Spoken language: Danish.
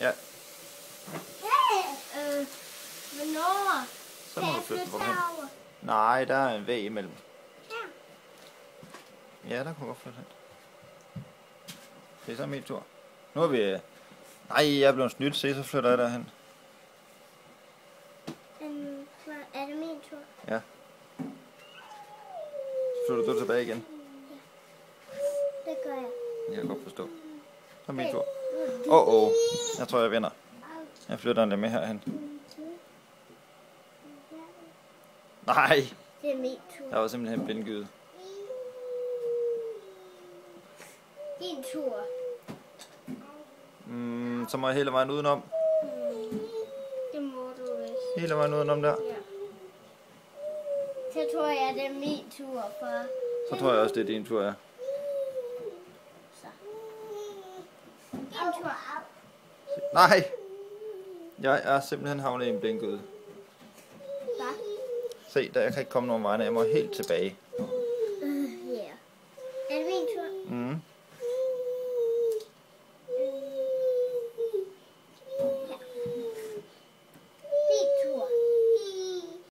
Ja. Hvornår? Så må du flytte den hen. herover? Nej, der er en væg imellem. Her. Ja, der kunne godt flytte hen. Det er så min tur. Nu er vi... Nej, jeg er blevet snydt. Se, så flytter jeg derhen. Er det min tur? Ja. Så flytter du tilbage igen. Det gør jeg. Det kan jeg godt forstå. Så er min tur. Åh. Jeg tror, jeg vinder. Jeg flytter den lidt med herhen. Nej, Det er min tur. jeg var simpelthen blindgyde. Din tur. Så må jeg hele vejen udenom. Det må du vist. Hele vejen udenom der. Ja. Så tror jeg, det er min tur, far. Så tror jeg også, det er din tur, ja. Så. Din tur. Nej! Jeg er simpelthen havnet i en blindgyde. Hvad? Se, der jeg kan ikke komme nogen vegne. Jeg må helt tilbage.